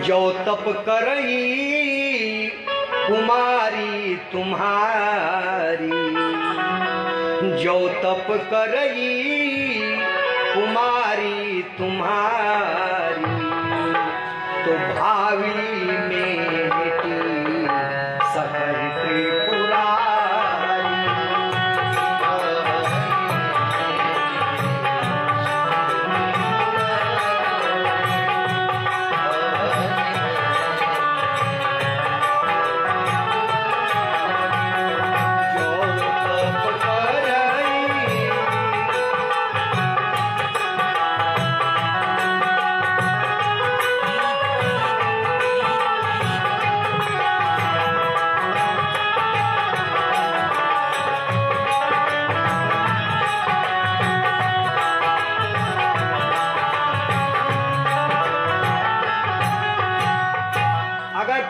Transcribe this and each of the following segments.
जो तप करई कुमारी तुम्हारी, जो तप करई कुमारी तुम्हारी, तो भावी में मिटी सकल त्रिपुरारी।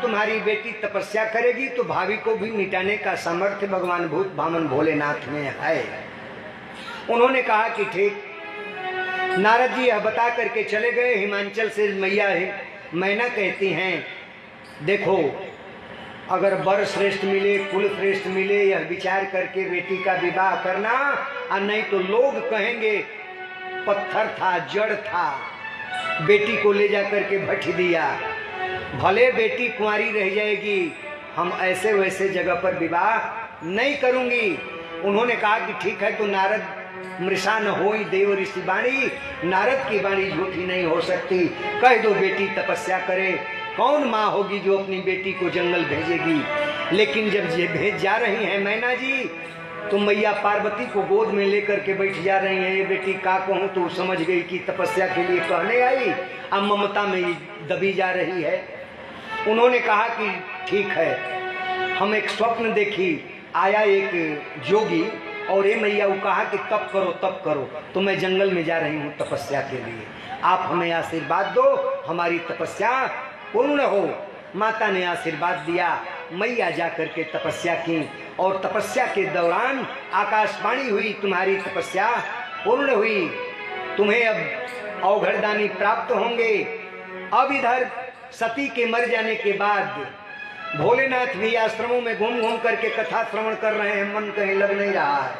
तुम्हारी बेटी तपस्या करेगी तो भावी को भी मिटाने का सामर्थ्य भगवान भूत भामन भोलेनाथ में है। उन्होंने कहा कि ठीक। नारद जी यह बता करके चले गए। हिमांचल से मैया मैना कहती हैं, देखो अगर वर श्रेष्ठ मिले, कुल श्रेष्ठ मिले, यह विचार करके बेटी का विवाह करना, और नहीं तो लोग कहेंगे पत्थर था, जड़ था, बेटी को ले जा करके भट्टी दिया, भले बेटी कुंवारी रह जाएगी, हम ऐसे वैसे जगह पर विवाह नहीं करूंगी। उन्होंने कहा कि ठीक है। तो नारद मृषा न होई देव ऋषि वाणी, नारद की वाणी झूठी नहीं हो सकती। कह दो बेटी तपस्या करे। कौन माँ होगी जो अपनी बेटी को जंगल भेजेगी? लेकिन जब ये भेज जा रही हैं मैना जी, तो मैया पार्वती को गोद में लेकर के बैठ जा रही हैं। ये बेटी का कहूँ तो समझ गई कि तपस्या के लिए कहने आई, अब ममता में दबी जा रही है। उन्होंने कहा कि ठीक है, हम एक स्वप्न देखी, आया एक जोगी और ये मैया वो कहा कि तप करो तप करो, तो मैं जंगल में जा रही हूँ तपस्या के लिए, आप हमें आशीर्वाद दो, हमारी तपस्या पूर्ण हो। माता ने आशीर्वाद दिया। मैया जा करके तपस्या की और तपस्या के दौरान आकाशवाणी हुई, तुम्हारी तपस्या पूर्ण हुई, तुम्हें अब अवघड़दानी प्राप्त होंगे। अब इधर सती के मर जाने के बाद भोलेनाथ भी आश्रमों में घूम घूम करके कथा श्रवण कर रहे हैं। मन कहीं लग नहीं रहा है,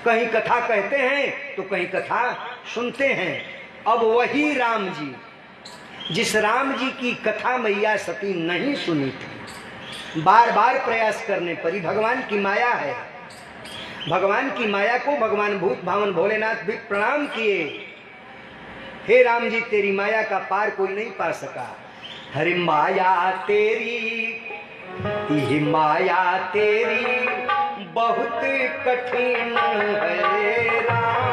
कहीं कथा कहते हैं तो कहीं कथा सुनते हैं। अब वही राम जी, जिस राम जी की कथा मैया सती नहीं सुनी थी, बार बार प्रयास करने पर ही, भगवान की माया है, भगवान की माया को भगवान भूत भावन भोलेनाथ भी प्रणाम किए। हे राम जी, तेरी माया का पार कोई नहीं पा सका। हरे माया तेरी, ये माया तेरी बहुत कठिन है राम,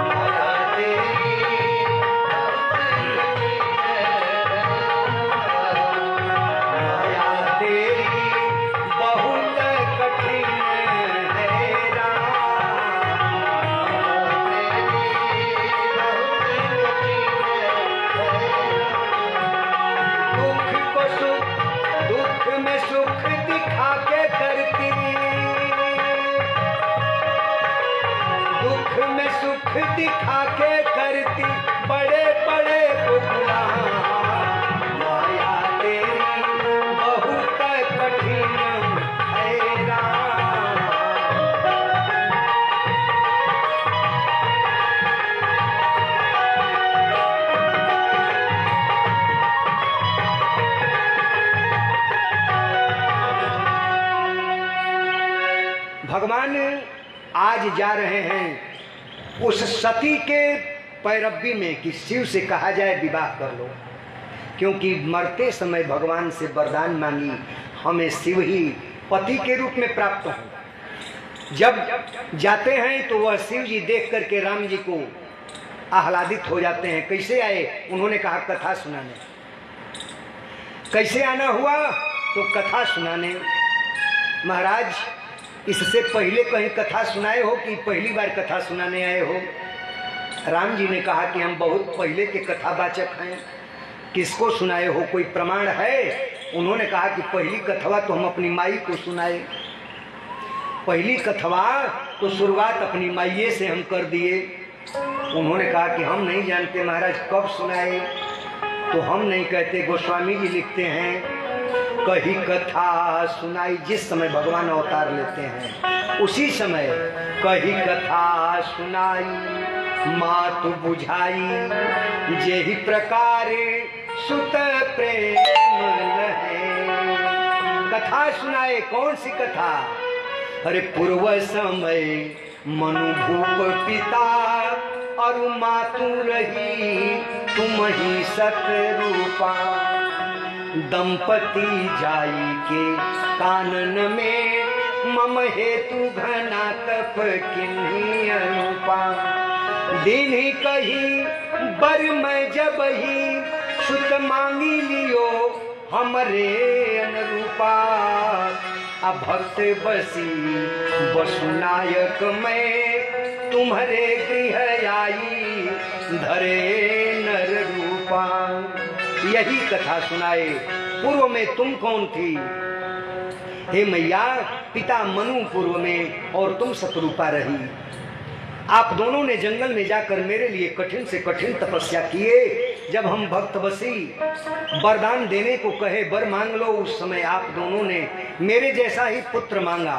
माया तेरी माया तेरी बहुत कठिन है राम, दुख को सुख, दुख में सुख दिखा के करती, दुख में सुख दिखा के करती बड़े बड़े गुनाह, माया तेरी बहुत कठिन है राम। भगवान आज जा रहे हैं उस सती के पैरवी में कि शिव से कहा जाए विवाह कर लो, क्योंकि मरते समय भगवान से वरदान मांगी, हमें शिव ही पति के रूप में प्राप्त हो। जब जाते हैं तो वह शिव जी देख करके राम जी को आह्लादित हो जाते हैं। कैसे आए? उन्होंने कहा कथा सुनाने। कैसे आना हुआ? तो कथा सुनाने। महाराज, इससे पहले कहीं कथा सुनाए हो कि पहली बार कथा सुनाने आए हो? राम जी ने कहा कि हम बहुत पहले के कथावाचक हैं। किसको सुनाए हो? कोई प्रमाण है? उन्होंने कहा कि पहली कथवा तो हम अपनी माई को सुनाए। पहली कथवा तो शुरुआत अपनी माइये से हम कर दिए। उन्होंने कहा कि हम नहीं जानते महाराज कब सुनाए। तो हम नहीं कहते। गोस्वामी जी लिखते हैं, कही कथा सुनाई, जिस समय भगवान अवतार लेते हैं उसी समय कही कथा सुनाई, मातु बुझाई जेहि प्रकारे सुत प्रेम लहे। कथा सुनाए, कौन सी कथा? अरे पूर्व समय मनु भूप पिता और मातु रही तुम ही सत रूपा, दंपति जाई के कानन में मम हेतु घना तप किन्हीं अनुपा। दिन ही कही बर मैं जब ही सुत मांगी लियो हमरे अनुरूपा, अब भक्त बसी वसुनायक मैं तुम्हारे गृह आई धरे नर रूपा। यही कथा सुनाए। पूर्व में तुम कौन थी? हे मैया, पिता मनु पूर्व में और तुम सतरूपा रही। आप दोनों ने जंगल में जाकर मेरे लिए कठिन से कठिन तपस्या किए। जब हम भक्त बसी वरदान देने को कहे, वर मांग लो, उस समय आप दोनों ने मेरे जैसा ही पुत्र मांगा।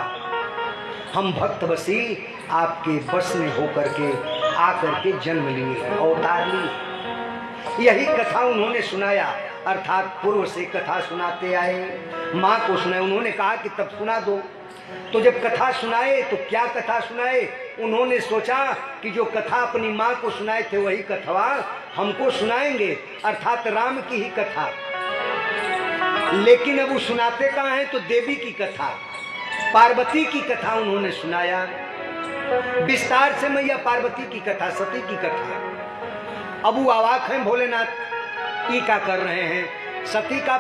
हम भक्त बसी आपके बस में होकर के आकर के जन्म लिए, अवतार लिए। यही कथा उन्होंने सुनाया, अर्थात पूर्व से कथा सुनाते आए। माँ को सुनाए, उन्होंने कहा कि तब सुना दो। तो जब कथा सुनाए तो क्या कथा सुनाए? उन्होंने सोचा कि जो कथा अपनी माँ को सुनाए थे वही कथा हमको सुनाएंगे, अर्थात राम की ही कथा। लेकिन अब वो सुनाते कहाँ हैं? तो देवी की कथा, पार्वती की कथा उन्होंने सुनाया विस्तार से। मैया पार्वती की कथा, सती की कथा। अब वो अवाक हैं भोलेनाथ, ये क्या कर रहे हैं? सती का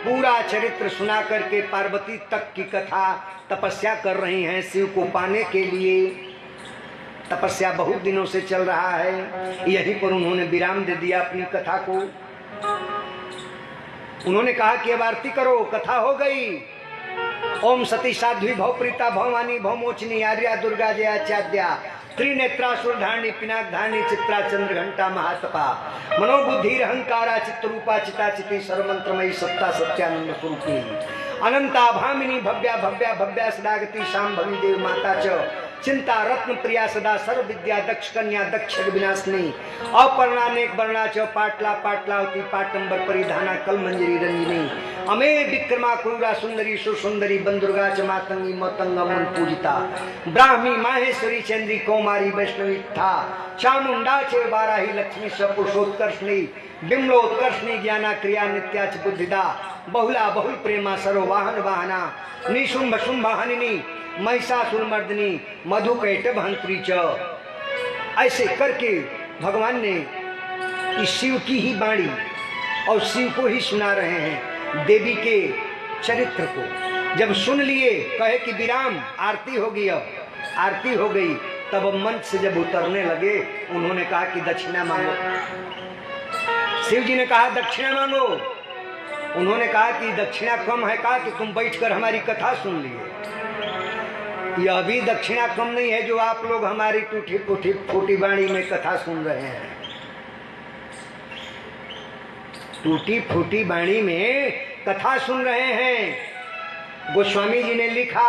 पूरा चरित्र सुना करके पार्वती तक की कथा, तपस्या कर रही हैं शिव को पाने के लिए। तपस्या बहुत दिनों से चल रहा है। यहीं पर उन्होंने विराम दे दिया अपनी कथा को। उन्होंने कहा कि अब आरती करो, कथा हो गई। ओम सती साध्वी भवप्रीता भवानी भवमोचनी आर्या दुर्गा जया चाद्या त्रिनेत्रासुरधारणी पिनाकधारणी चित्रा चंद्र घंटा महातपा मनोबुद्धि अहंकारा चित्रूपा चिता चिति सर्वमंत्रमयी सत्ता सत्यानंद स्वरूपी अनंता भामिनी भव्या भव्या भव्या सदागति शांभवी देव माता च चिंता रत्न प्रिया सदा सर्व विद्या दक्ष कन्या दक्ष विनाशनी अपर्णानेक वर्णा च पाटला पाटलावती पाटंबर परिधाना कल मंजरी रंजिनी अमे विक्रमा क्रूरा सुंदरी सुसुंदरी बंदुर्गा च मातंगी मतंगा मन पूजिता ब्राह्मी माहेश्वरी चंद्री कौमारी वैष्णवी था चामुंडा च बाराही लक्ष्मी सपुरुषोत्कर्षणी बिम्लोत्कर्षणी ज्ञाना क्रिया नित्या च बुद्धिदा बहुला बहुल प्रेमा सर्ववाहन वाहना निशुंभ शुंभहानिनी महिषासुरमर्दिनी मधुकैटभ हंत्री च। ऐसे करके भगवान ने इस शिव की ही वाणी और शिव को ही सुना रहे हैं, देवी के चरित्र को। जब सुन लिए कहे कि विराम, आरती होगी। अब आरती हो गई, तब मंच से जब उतरने लगे उन्होंने कहा कि दक्षिणा मांगो। शिव जी ने कहा दक्षिणा मांगो। उन्होंने कहा कि दक्षिणा कम है, कहा कि तुम बैठकर हमारी कथा सुन लिए। यह भी दक्षिणा कम नहीं है जो आप लोग हमारी टूटी फूटी फूटी वाणी में कथा सुन रहे हैं। टूटी फूटी वाणी में कथा सुन रहे हैं। गोस्वामी जी ने लिखा,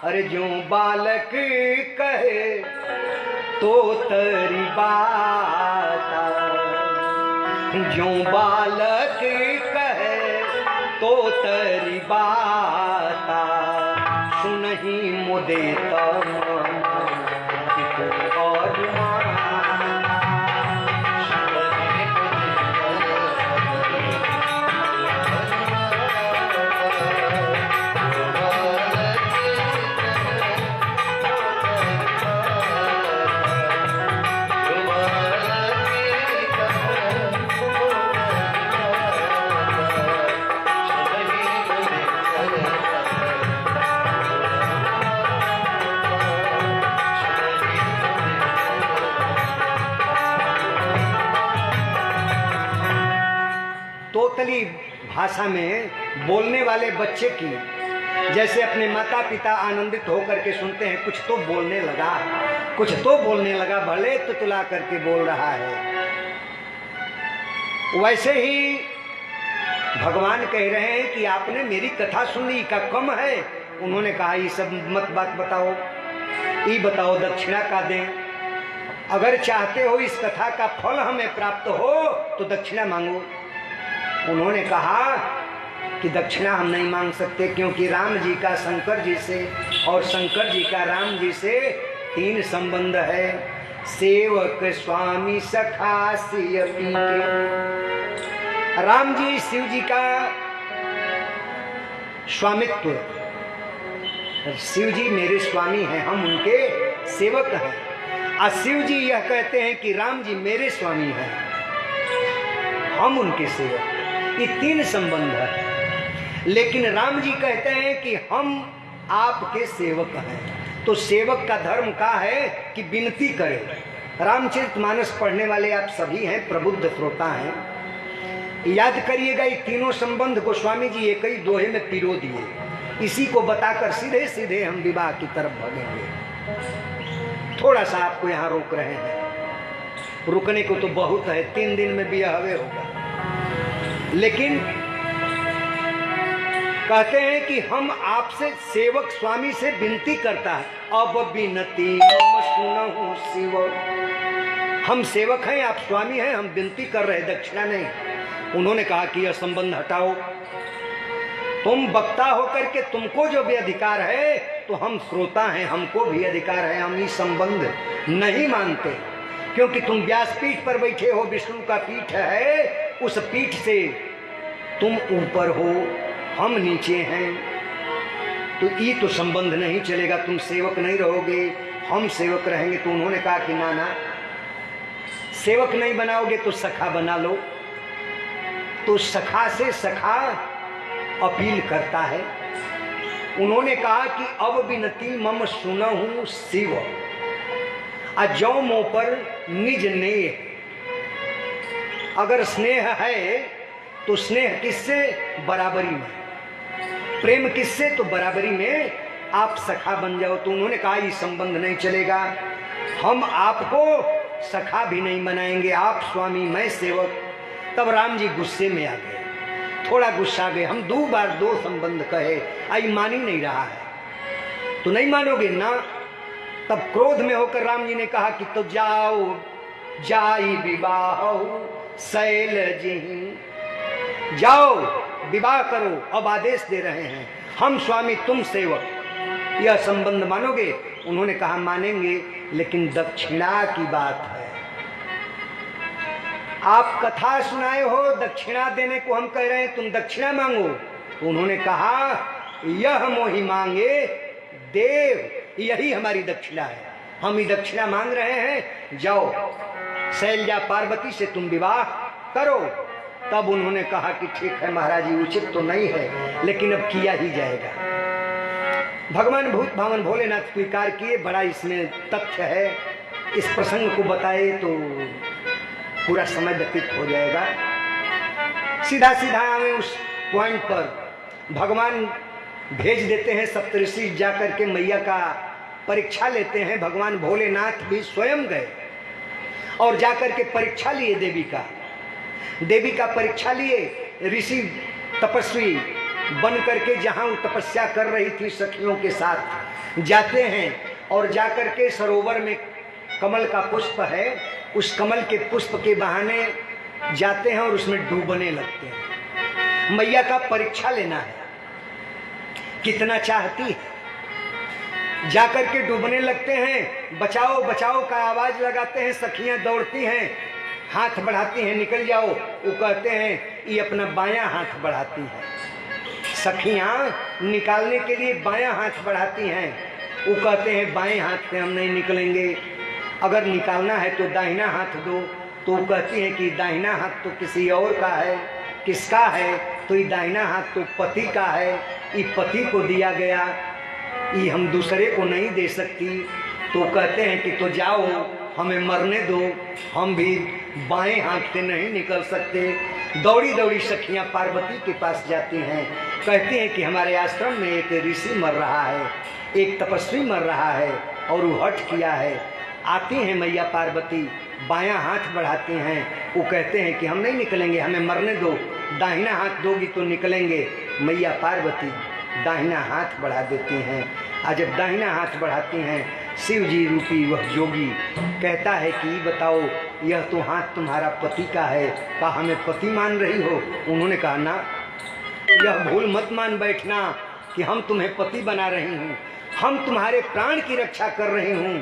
अरे जो बालक कहे तो तरी बाता, जो बालक कहे तो तरी बाता, सुनहि मुदे तम और तोतली भाषा में बोलने वाले बच्चे की, जैसे अपने माता पिता आनंदित होकर के सुनते हैं, कुछ तो बोलने लगा, कुछ तो बोलने लगा, भले तुतला करके बोल रहा है। वैसे ही भगवान कह रहे हैं कि आपने मेरी कथा सुनी का कम है। उन्होंने कहा ये सब मत बात बताओ, ये बताओ दक्षिणा का दें। अगर चाहते हो इस कथा का फल हमें प्राप्त हो तो दक्षिणा मांगो। उन्होंने कहा कि दक्षिणा हम नहीं मांग सकते, क्योंकि राम जी का शंकर जी से और शंकर जी का राम जी से 3 संबंध है। सेवक स्वामी सखा सिय पीके। राम जी शिव जी का स्वामित्व, शिव जी मेरे स्वामी हैं, हम उनके सेवक हैं। और शिव जी यह कहते हैं कि राम जी मेरे स्वामी हैं, हम उनके सेवक। ये 3 संबंध है। लेकिन राम जी कहते हैं कि हम आपके सेवक हैं। तो सेवक का धर्म का है कि विनती करें। रामचरितमानस पढ़ने वाले आप सभी हैं, प्रबुद्ध श्रोता हैं। याद करिएगा, ये 3 संबंध को स्वामी जी एक ही दोहे में पिरो दिए। इसी को बताकर सीधे सीधे हम विवाह की तरफ भागेंगे। थोड़ा सा आपको यहाँ रोक रहे हैं, रुकने को तो बहुत है, 3 दिन में ब्याह होगा। लेकिन कहते हैं कि हम आपसे, सेवक स्वामी से विनती करता है, अब विनती मम सुनहु शिव। हम सेवक हैं, आप स्वामी हैं, हम विनती कर रहे, दक्षिणा नहीं। उन्होंने कहा कि यह संबंध हटाओ, तुम वक्ता होकर के तुमको जो भी अधिकार है तो हम श्रोता हैं, हमको भी अधिकार है। हम ये संबंध नहीं मानते, क्योंकि तुम व्यासपीठ पर बैठे हो, विष्णु का पीठ है, उस पीठ से तुम ऊपर हो, हम नीचे हैं। तो ये तो संबंध नहीं चलेगा, तुम सेवक नहीं रहोगे, हम सेवक रहेंगे। तो उन्होंने कहा कि ना ना, सेवक नहीं बनाओगे तो सखा बना लो। तो सखा से सखा अपील करता है। उन्होंने कहा कि अब विनती मम सुनहु शिव, अजौ मो पर निज नेह। अगर स्नेह है तो स्नेह किससे? बराबरी में। प्रेम किससे? तो बराबरी में आप सखा बन जाओ। तो उन्होंने कहा ये संबंध नहीं चलेगा, हम आपको सखा भी नहीं बनाएंगे, आप स्वामी मैं सेवक। तब राम जी गुस्से में आ गए, थोड़ा गुस्सा गए। हम 2 बार 2 संबंध कहे, आई मान ही नहीं रहा है, तो नहीं मानोगे ना। तब क्रोध में होकर राम जी ने कहा कि तो जाओ जाई विवाह शैल जी, जाओ विवाह करो। अब आदेश दे रहे हैं, हम स्वामी तुम सेवक, यह संबंध मानोगे? उन्होंने कहा मानेंगे, लेकिन दक्षिणा की बात है। आप कथा सुनाए हो, दक्षिणा देने को हम कह रहे हैं, तुम दक्षिणा मांगो। तो उन्होंने कहा यह मोहि मांगे देव, यही हमारी दक्षिणा है, हम ही दक्षिणा मांग रहे हैं। जाओ शैलजा पार्वती से तुम विवाह करो। तब उन्होंने कहा कि ठीक है महाराज जी, उचित तो नहीं है, लेकिन अब किया ही जाएगा। भगवान भूत भावन भोलेनाथ स्वीकार किए। बड़ा इसमें तथ्य है, इस प्रसंग को बताए तो पूरा समय व्यतीत हो जाएगा। सीधा सीधा हमें उस पॉइंट पर भगवान भेज देते हैं, सप्तऋषि जाकर के मैया का परीक्षा लेते हैं। भगवान भोलेनाथ भी स्वयं गए और जाकर के परीक्षा लिए देवी का परीक्षा लिए। ऋषि तपस्वी बन करके जहाँ वो तपस्या कर रही थी सखियों के साथ जाते हैं, और जाकर के सरोवर में कमल का पुष्प है, उस कमल के पुष्प के बहाने जाते हैं और उसमें डूबने लगते हैं। मैया का परीक्षा लेना है, कितना चाहती है। जाकर के डूबने लगते हैं, बचाओ बचाओ का आवाज लगाते हैं, सखियां दौड़ती हैं, हाथ बढ़ाती हैं, निकल जाओ। वो कहते हैं ये अपना बायां हाथ बढ़ाती है। सखियां निकालने के लिए बायां हाथ बढ़ाती हैं, वो कहते हैं बाएं हाथ से हम नहीं निकलेंगे, अगर निकालना है तो दाहिना हाथ दो। तो वो कहती है कि दाहिना हाथ तो किसी और का है। किसका है? तो ये दाहिना हाथ तो पति का है, ये पति को दिया गया, ये हम दूसरे को नहीं दे सकती। तो कहते हैं कि तो जाओ हमें मरने दो, हम भी बाएं हाथ से नहीं निकल सकते। दौड़ी दौड़ी सखियां पार्वती के पास जाती हैं, कहती हैं कि हमारे आश्रम में एक ऋषि मर रहा है, एक तपस्वी मर रहा है और वो हठ किया है। आती हैं मैया पार्वती, बायां हाथ बढ़ाती हैं, वो कहते हैं कि हम नहीं निकलेंगे, हमें मरने दो। दाहिना हाथ दोगी तो निकलेंगे। मैया पार्वती दाहिना हाथ बढ़ा देती हैं। आज जब दाहिना हाथ बढ़ाती हैं, शिव जी रूपी वह जोगी कहता है कि बताओ, यह तो हाथ तुम्हारा पति का है, क्या हमें पति मान रही हो? उन्होंने कहा ना, यह भूल मत मान बैठना कि हम तुम्हें पति बना रही हूँ, हम तुम्हारे प्राण की रक्षा कर रही हूँ।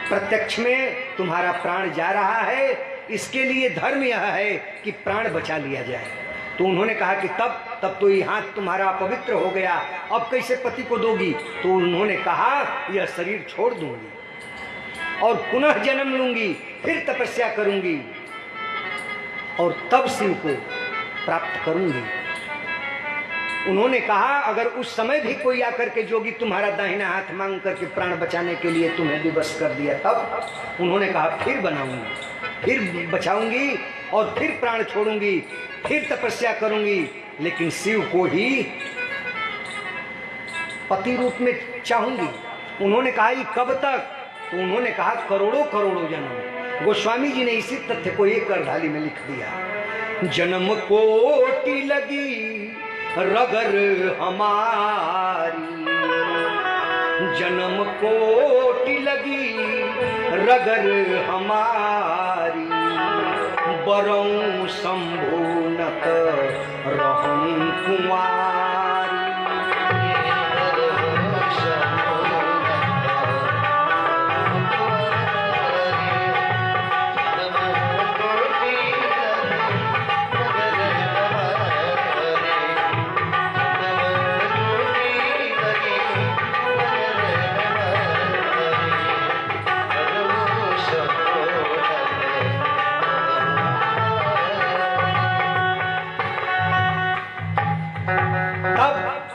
प्रत्यक्ष में तुम्हारा प्राण जा रहा है, इसके लिए धर्म यह है कि प्राण बचा लिया जाए। तो उन्होंने कहा कि तब तो ये हाथ तुम्हारा अपवित्र हो गया, अब कैसे पति को दोगी? तो उन्होंने कहा यह शरीर छोड़ दूंगी और पुनः जन्म लूंगी, फिर तपस्या करूंगी और तब शिव को प्राप्त करूंगी। उन्होंने कहा अगर उस समय भी कोई आकर के जोगी तुम्हारा दाहिना हाथ मांग करके प्राण बचाने के लिए तुम्हें विवश कर दिया तब? उन्होंने कहा फिर बनाऊंगी, फिर बचाऊंगी और फिर प्राण छोड़ूंगी, फिर तपस्या करूंगी, लेकिन शिव को ही पति रूप में चाहूंगी। उन्होंने कहा ये कब तक? तो उन्होंने कहा करोड़ों करोड़ों जन्म। गोस्वामी जी ने इसी तथ्य को एक अर्धाली में लिख दिया। जन्म कोटि लगी रगर हमारी, जन्म कोटि लगी रगर हमारी, बरऊं शंभु नत रहूं कुमारी।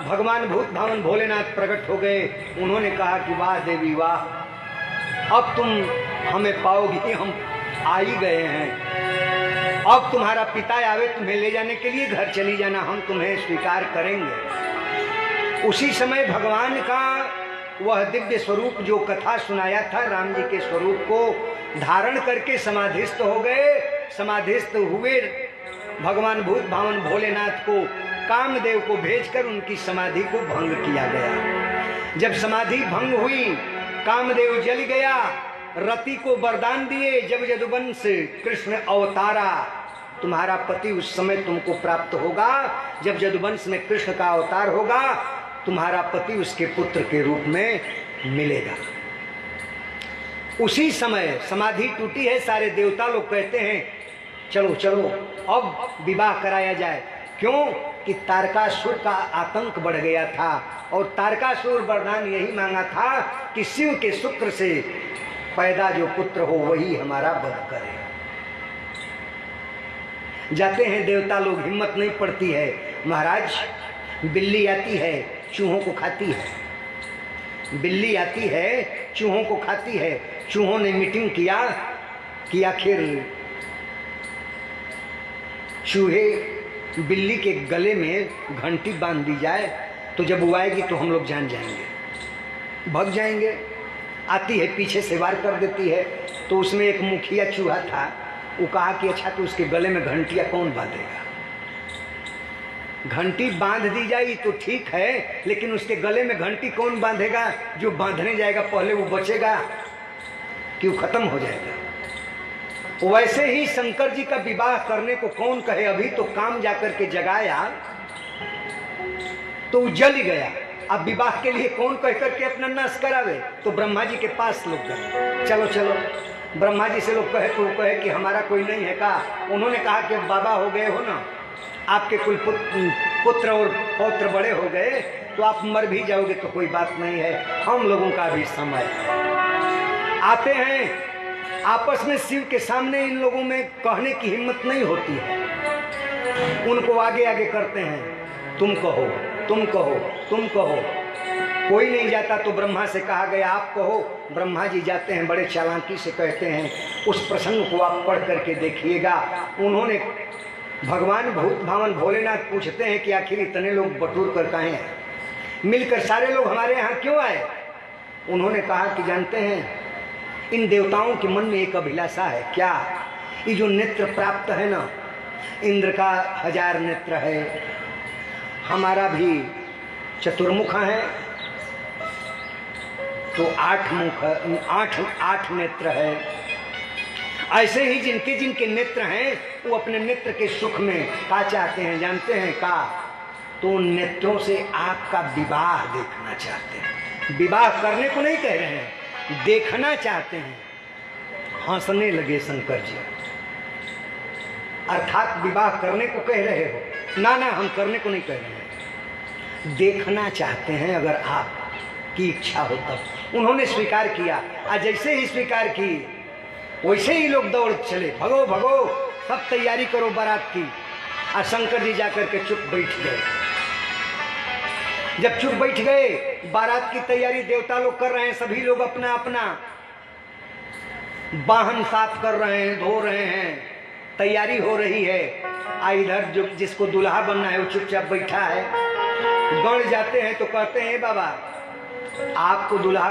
भगवान भूत भावन भोलेनाथ प्रकट हो गए। उन्होंने कहा कि वाह देवी वाह, अब तुम हमें पाओगी, हम आ ही गए हैं। अब तुम्हारा पिता आवे तुम्हें ले जाने के लिए, घर चली जाना, हम तुम्हें स्वीकार करेंगे। उसी समय भगवान का वह दिव्य स्वरूप जो कथा सुनाया था, राम जी के स्वरूप को धारण करके समाधिस्थ हो गए। समाधिस्थ हुए भगवान भूत भावन भोलेनाथ को कामदेव को भेजकर उनकी समाधि को भंग किया गया। जब समाधि भंग हुई, कामदेव जल गया, रति को वरदान दिए, जब यदुवंश कृष्ण अवतारा, तुम्हारा पति उस समय तुमको प्राप्त होगा, जब यदुवंश में कृष्ण का अवतार होगा, तुम्हारा पति उसके पुत्र के रूप में मिलेगा। उसी समय समाधि टूटी है। सारे देवता लोग कहते हैं चलो चलो अब विवाह कराया जाए। क्यों कि तारकासुर का आतंक बढ़ गया था और तारकासुर वरदान यही मांगा था कि शिव के शुक्र से पैदा जो पुत्र हो वही हमारा वध करे। जाते हैं देवता लोग, हिम्मत नहीं पड़ती है। महाराज बिल्ली आती है चूहों को खाती है, बिल्ली आती है चूहों को खाती है। चूहों ने मीटिंग किया कि आखिर चूहे बिल्ली के गले में घंटी बांध दी जाए तो जब वो आएगी तो हम लोग जान जाएंगे, भग जाएंगे। आती है पीछे से वार कर देती है। तो उसमें एक मुखिया चूहा था, वो कहा कि अच्छा तो उसके गले में घंटियाँ कौन बांधेगा? घंटी बांध दी जाएगी तो ठीक है, लेकिन उसके गले में घंटी कौन बांधेगा? जो बांधने जाएगा पहले वो बचेगा कि वो खत्म हो जाएगा। वैसे ही शंकर जी का विवाह करने को कौन कहे? अभी तो काम जाकर के जगाया तो जल गया, अब विवाह के लिए कौन कह करके अपना नाश करावे? तो ब्रह्मा जी के पास लोग गए, चलो चलो। ब्रह्मा जी से लोग कहे तो वो कहे कि हमारा कोई नहीं है का? उन्होंने कहा कि बाबा हो गए हो ना, आपके कुल पुत्र और पौत्र बड़े हो गए तो आप मर भी जाओगे तो कोई बात नहीं है, हम लोगों का भी समय आते हैं। आपस में शिव के सामने इन लोगों में कहने की हिम्मत नहीं होती है, उनको आगे आगे करते हैं, तुम कहो तुम कहो तुम कहो। कोई नहीं जाता तो ब्रह्मा से कहा गया आप कहो। ब्रह्मा जी जाते हैं, बड़े चालाकी से कहते हैं उस प्रसंग को आप पढ़ करके देखिएगा। उन्होंने भगवान भूत भावन भोलेनाथ पूछते हैं कि आखिर इतने लोग बटूर कर कहे हैं, मिलकर सारे लोग हमारे यहाँ क्यों आए? उन्होंने कहा कि जानते हैं इन देवताओं के मन में एक अभिलाषा है। क्या? ये जो नेत्र प्राप्त है ना, इंद्र का 1000 नेत्र है, हमारा भी चतुर्मुख है तो 8 मुख, 8 नेत्र है। ऐसे ही जिनके जिनके नेत्र हैं वो अपने नेत्र के सुख में का चाहते हैं, जानते हैं का? तो नेत्रों से आपका विवाह देखना चाहते हैं। विवाह करने को नहीं कह रहे हैं, देखना चाहते हैं। हंसने लगे शंकर जी, अर्थात विवाह करने को कह रहे हो? ना ना, हम करने को नहीं कह रहे हैं, देखना चाहते हैं। अगर आपकी इच्छा हो तब। उन्होंने स्वीकार किया, और जैसे ही स्वीकार की वैसे ही लोग दौड़ चले, भगो भगो, सब तैयारी करो बारात की। और शंकर जी जाकर के चुप बैठ गए। जब चुप बैठ गए, बारात की तैयारी देवता लोग कर रहे हैं, सभी लोग अपना अपना वाहन साफ कर रहे हैं, धो रहे हैं, तैयारी हो रही है। इधर जो जिसको दूल्हा बनना है वो चुपचाप बैठा है। गण जाते हैं तो कहते हैं बाबा आपको दूल्हा